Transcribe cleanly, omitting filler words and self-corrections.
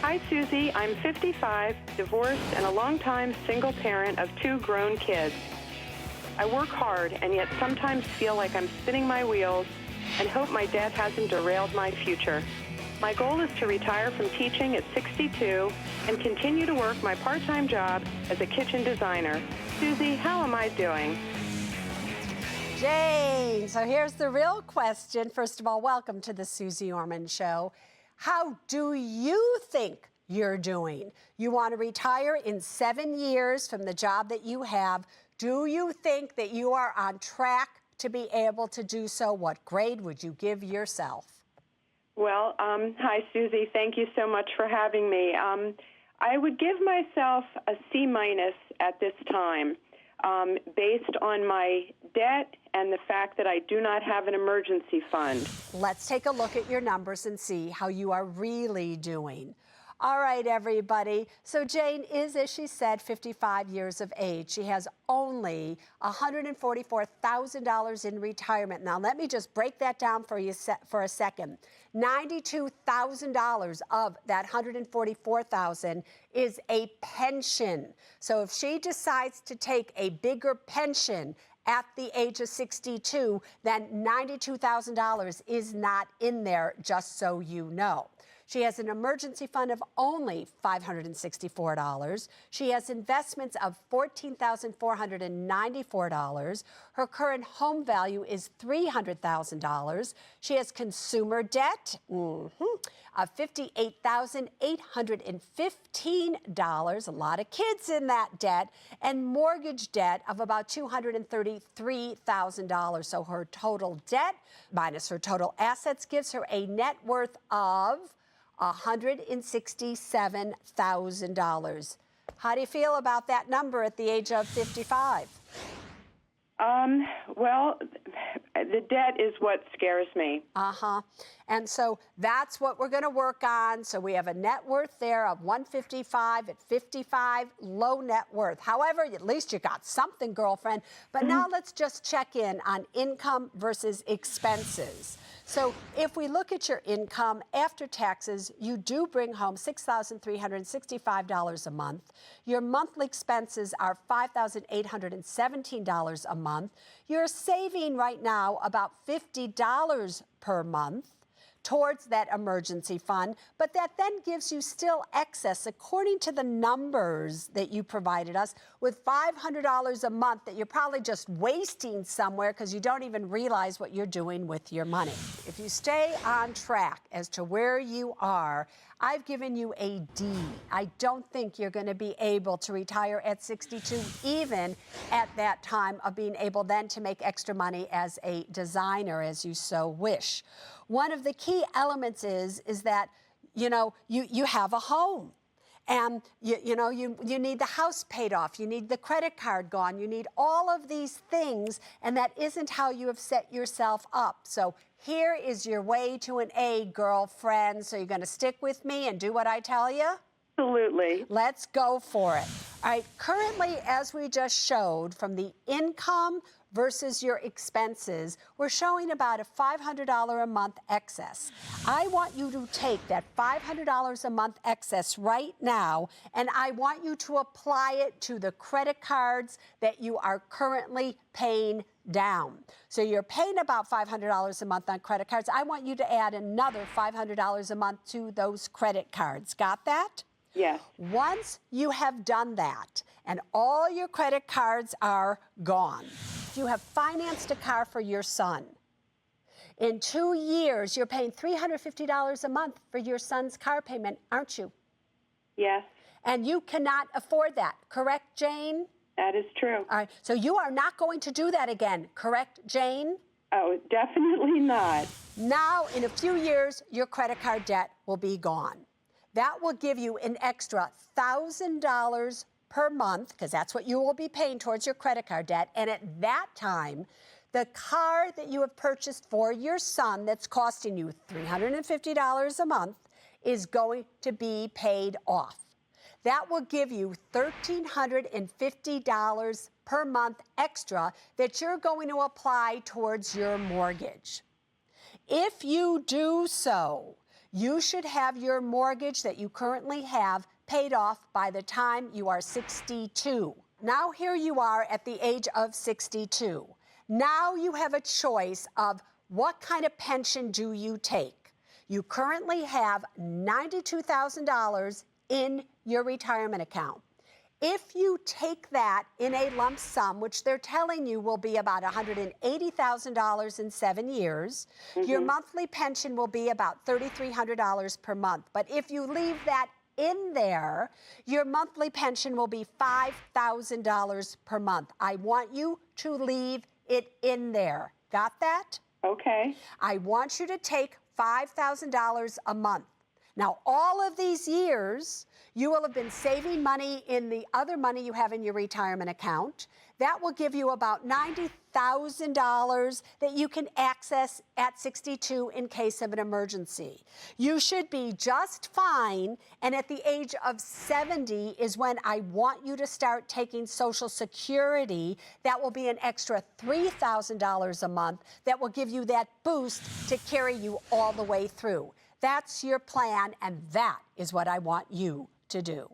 Hi, Susie. I'm 55, divorced, and a longtime single parent of 2 grown kids. I work hard and yet sometimes feel like I'm spinning my wheels and hope my debt hasn't derailed my future. My goal is to retire from teaching at 62 and continue to work my part-time job as a kitchen designer. Susie, how am I doing? Jane, so here's the real question. First of all, welcome to the Suze Orman Show. How do you think you're doing? You want to retire in 7 years from the job that you have. Do you think that you are on track to be able to do so? What grade would you give yourself? Well, hi, Susie. Thank you so much for having me. I would give myself a C- at this time, based on my debt and the fact that I do not have an emergency fund. Let's take a look at your numbers and see how you are really doing. All right, everybody. So Jane is, as she said, 55 years of age. She has only $144,000 in retirement. Now, let me just break that down for you for a second. $92,000 of that $144,000 is a pension. So if she decides to take a bigger pension at the age of 62, then $92,000 is not in there, just so you know. She has an emergency fund of only $564. She has investments of $14,494. Her current home value is $300,000. She has consumer debt of $58,815. A lot of kids in that debt. And mortgage debt of about $233,000. So her total debt minus her total assets gives her a net worth of $167,000. How do you feel about that number at the age of 55? Well, the debt is what scares me. And so that's what we're going to work on. So we have a net worth there of $155 at 55, low net worth. However, at least you got something, girlfriend. But now let's just check in on income versus expenses. So if we look at your income after taxes, you do bring home $6,365 a month. Your monthly expenses are $5,817 a month. You're saving right now about $50 per month towards that emergency fund, but that then gives you still excess, according to the numbers that you provided us, with $500 a month that you're probably just wasting somewhere because you don't even realize what you're doing with your money. If you stay on track as to where you are, I've given you a D. I don't think you're going to be able to retire at 62, even at that time of being able then to make extra money as a designer, as you so wish. One of the key elements is that, you know, you have a home. And, you need the house paid off. You need the credit card gone. You need all of these things. And that isn't how you have set yourself up. So here is your way to an A, girlfriend. So you're going to stick with me and do what I tell you? Absolutely. Let's go for it. All right. Currently, as we just showed, from the income versus your expenses, we're showing about a $500 a month excess. I want you to take that $500 a month excess right now, and I want you to apply it to the credit cards that you are currently paying down. So you're paying about $500 a month on credit cards. I want you to add another $500 a month to those credit cards. Got that? Yes. Once you have done that and all your credit cards are gone, you have financed a car for your son. In 2 years, you're paying $350 a month for your son's car payment, aren't you? Yes. And you cannot afford that, correct, Jane? That is true. All right, so you are not going to do that again, correct, Jane? Oh, definitely not. Now, in a few years, your credit card debt will be gone. That will give you an extra $1,000 per month, because that's what you will be paying towards your credit card debt. And at that time, the car that you have purchased for your son that's costing you $350 a month is going to be paid off. That will give you $1,350 per month extra that you're going to apply towards your mortgage. If you do so, You should have your mortgage that you currently have paid off by the time you are 62. Now here you are at the age of 62. Now you have a choice of what kind of pension do you take. You currently have $92,000 in your retirement account. If you take that in a lump sum, which they're telling you will be about $180,000 in 7 years, your monthly pension will be about $3,300 per month. But if you leave that in there, your monthly pension will be $5,000 per month. I want you to leave it in there. Got that? Okay. I want you to take $5,000 a month. Now, all of these years, you will have been saving money in the other money you have in your retirement account. That will give you about $90,000 that you can access at 62 in case of an emergency. You should be just fine, and at the age of 70 is when I want you to start taking Social Security. That will be an extra $3,000 a month that will give you that boost to carry you all the way through. That's your plan, and that is what I want you to do.